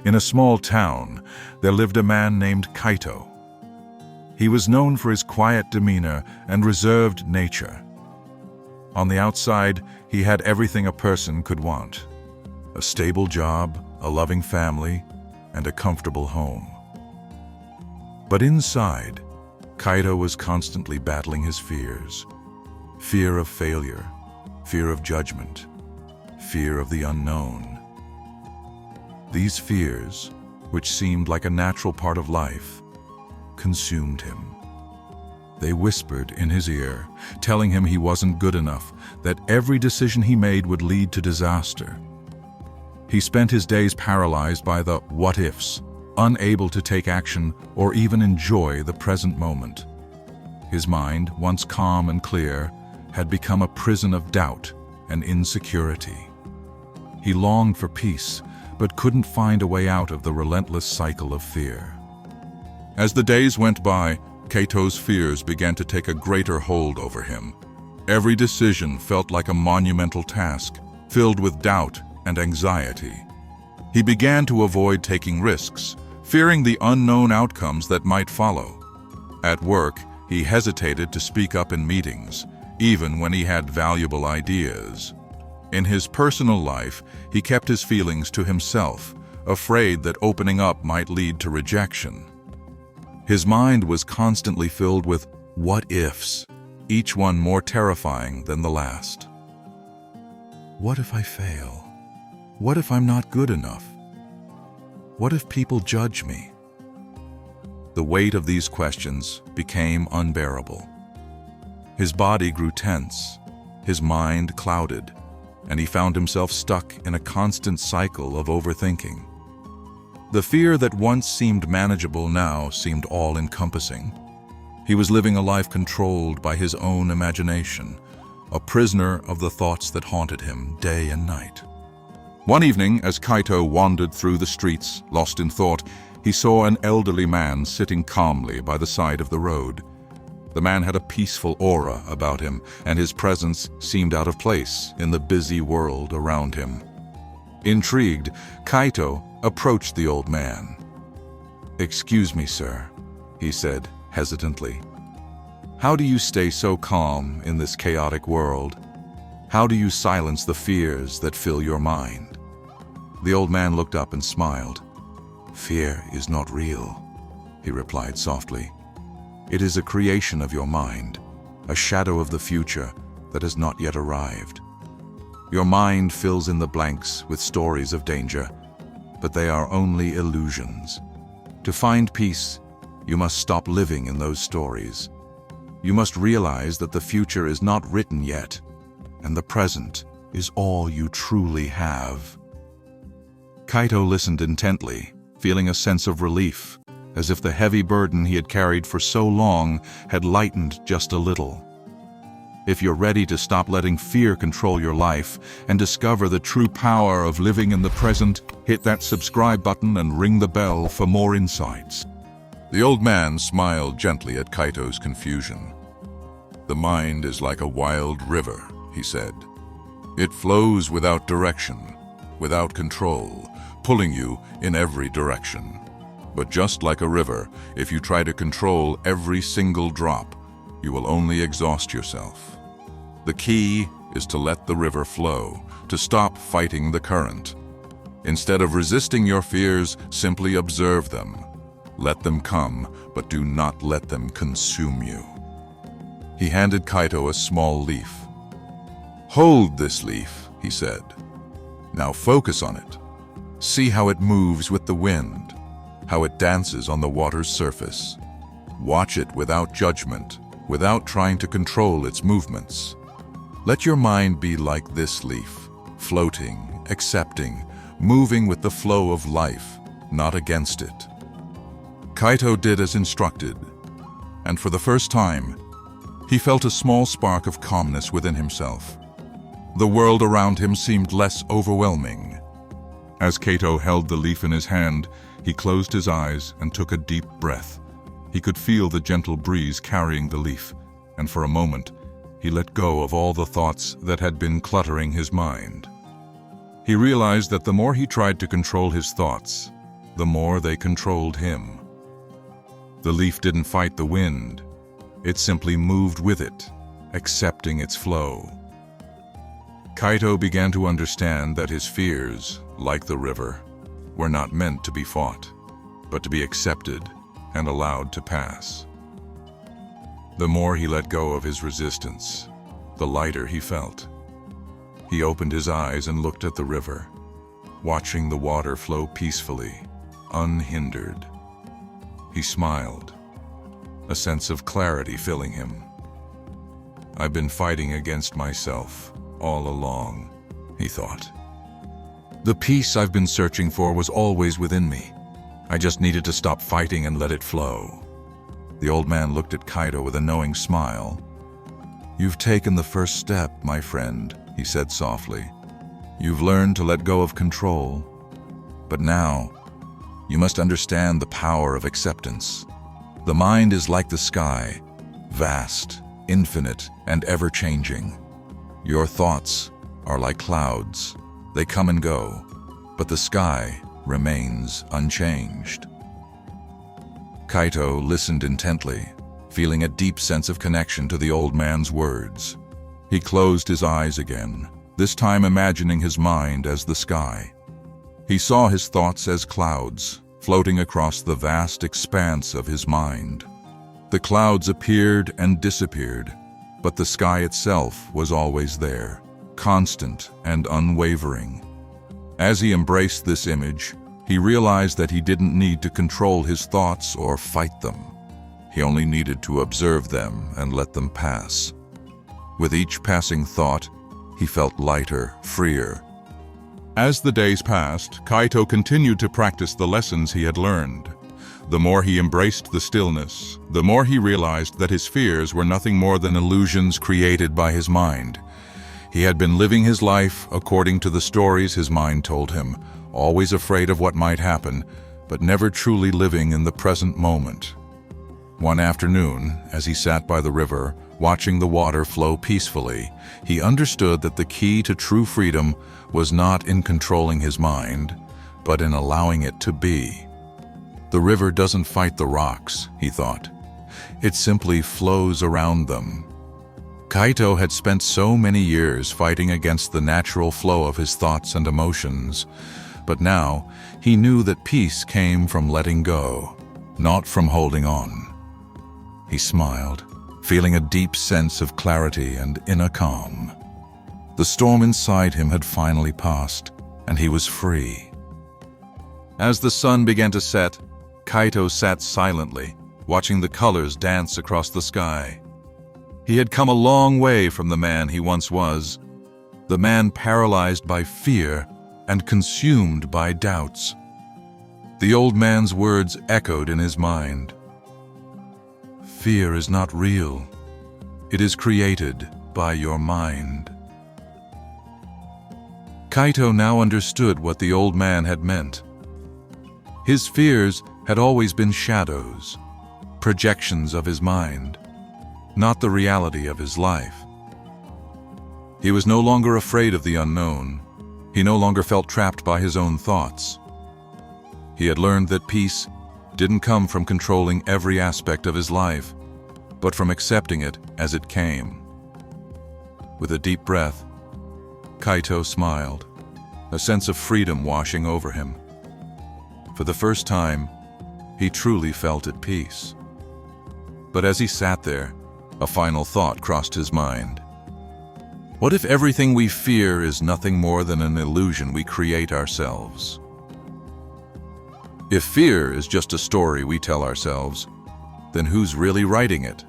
In a small town, there lived a man named Kaito. He was known for his quiet demeanor and reserved nature. On the outside, he had everything a person could want: a stable job, a loving family, and a comfortable home. But inside, Kaito was constantly battling his fears. Fear of failure, fear of judgment, fear of the unknown. These fears, which seemed like a natural part of life, consumed him. They whispered in his ear, telling him he wasn't good enough, that every decision he made would lead to disaster. He spent his days paralyzed by the what-ifs, unable to take action or even enjoy the present moment. His mind, once calm and clear, had become a prison of doubt and insecurity. He longed for peace, but couldn't find a way out of the relentless cycle of fear. As the days went by, Kaito's fears began to take a greater hold over him. Every decision felt like a monumental task, filled with doubt and anxiety. He began to avoid taking risks, fearing the unknown outcomes that might follow. At work, he hesitated to speak up in meetings, even when he had valuable ideas. In his personal life, he kept his feelings to himself, afraid that opening up might lead to rejection. His mind was constantly filled with what-ifs, each one more terrifying than the last. What if I fail? What if I'm not good enough? What if people judge me? The weight of these questions became unbearable. His body grew tense, his mind clouded, and he found himself stuck in a constant cycle of overthinking. The fear that once seemed manageable now seemed all-encompassing. He was living a life controlled by his own imagination, a prisoner of the thoughts that haunted him day and night. One evening, as Kaito wandered through the streets, lost in thought, he saw an elderly man sitting calmly by the side of the road. The man had a peaceful aura about him, and his presence seemed out of place in the busy world around him. Intrigued, Kaito approached the old man. "Excuse me, sir," he said hesitantly. "How do you stay so calm in this chaotic world? How do you silence the fears that fill your mind?" The old man looked up and smiled. "Fear is not real," he replied softly. "It is a creation of your mind, a shadow of the future that has not yet arrived. Your mind fills in the blanks with stories of danger, but they are only illusions. To find peace, you must stop living in those stories. You must realize that the future is not written yet, and the present is all you truly have." Kaito listened intently, feeling a sense of relief, as if the heavy burden he had carried for so long had lightened just a little. If you're ready to stop letting fear control your life and discover the true power of living in the present, hit that subscribe button and ring the bell for more insights. The old man smiled gently at Kaito's confusion. "The mind is like a wild river," he said. "It flows without direction, without control, pulling you in every direction. But just like a river, if you try to control every single drop, you will only exhaust yourself. The key is to let the river flow, to stop fighting the current. Instead of resisting your fears, simply observe them. Let them come, but do not let them consume you." He handed Kaito a small leaf. "Hold this leaf," he said. "Now focus on it. See how it moves with the wind, how it dances on the water's surface. Watch it without judgment, without trying to control its movements. Let your mind be like this leaf, floating, accepting, moving with the flow of life, not against it." Kaito did as instructed, and for the first time, he felt a small spark of calmness within himself. The world around him seemed less overwhelming. As Kaito held the leaf in his hand, he closed his eyes and took a deep breath. He could feel the gentle breeze carrying the leaf, and for a moment, he let go of all the thoughts that had been cluttering his mind. He realized that the more he tried to control his thoughts, the more they controlled him. The leaf didn't fight the wind. It simply moved with it, accepting its flow. Kaito began to understand that his fears, like the river, were not meant to be fought, but to be accepted and allowed to pass. The more he let go of his resistance, the lighter he felt. He opened his eyes and looked at the river, watching the water flow peacefully, unhindered. He smiled, a sense of clarity filling him. "I've been fighting against myself all along," he thought. "The peace I've been searching for was always within me. I just needed to stop fighting and let it flow." The old man looked at Kaito with a knowing smile. "You've taken the first step, my friend," he said softly. "You've learned to let go of control. But now, you must understand the power of acceptance. The mind is like the sky, vast, infinite, and ever-changing. Your thoughts are like clouds. They come and go, but the sky remains unchanged." Kaito listened intently, feeling a deep sense of connection to the old man's words. He closed his eyes again, this time imagining his mind as the sky. He saw his thoughts as clouds, floating across the vast expanse of his mind. The clouds appeared and disappeared, but the sky itself was always there, constant and unwavering. As he embraced this image, he realized that he didn't need to control his thoughts or fight them. He only needed to observe them and let them pass. With each passing thought, he felt lighter, freer. As the days passed, Kaito continued to practice the lessons he had learned. The more he embraced the stillness, the more he realized that his fears were nothing more than illusions created by his mind. He had been living his life according to the stories his mind told him, always afraid of what might happen, but never truly living in the present moment. One afternoon, as he sat by the river, watching the water flow peacefully, he understood that the key to true freedom was not in controlling his mind, but in allowing it to be. The river doesn't fight the rocks, he thought. It simply flows around them. Kaito had spent so many years fighting against the natural flow of his thoughts and emotions, but now he knew that peace came from letting go, not from holding on. He smiled, feeling a deep sense of clarity and inner calm. The storm inside him had finally passed, and he was free. As the sun began to set, Kaito sat silently, watching the colors dance across the sky. He had come a long way from the man he once was, the man paralyzed by fear and consumed by doubts. The old man's words echoed in his mind. "Fear is not real. It is created by your mind." Kaito now understood what the old man had meant. His fears had always been shadows, projections of his mind, not the reality of his life. He was no longer afraid of the unknown. He no longer felt trapped by his own thoughts. He had learned that peace didn't come from controlling every aspect of his life, but from accepting it as it came. With a deep breath, Kaito smiled, a sense of freedom washing over him. For the first time, he truly felt at peace. But as he sat there, a final thought crossed his mind. What if everything we fear is nothing more than an illusion we create ourselves? If fear is just a story we tell ourselves, then who's really writing it?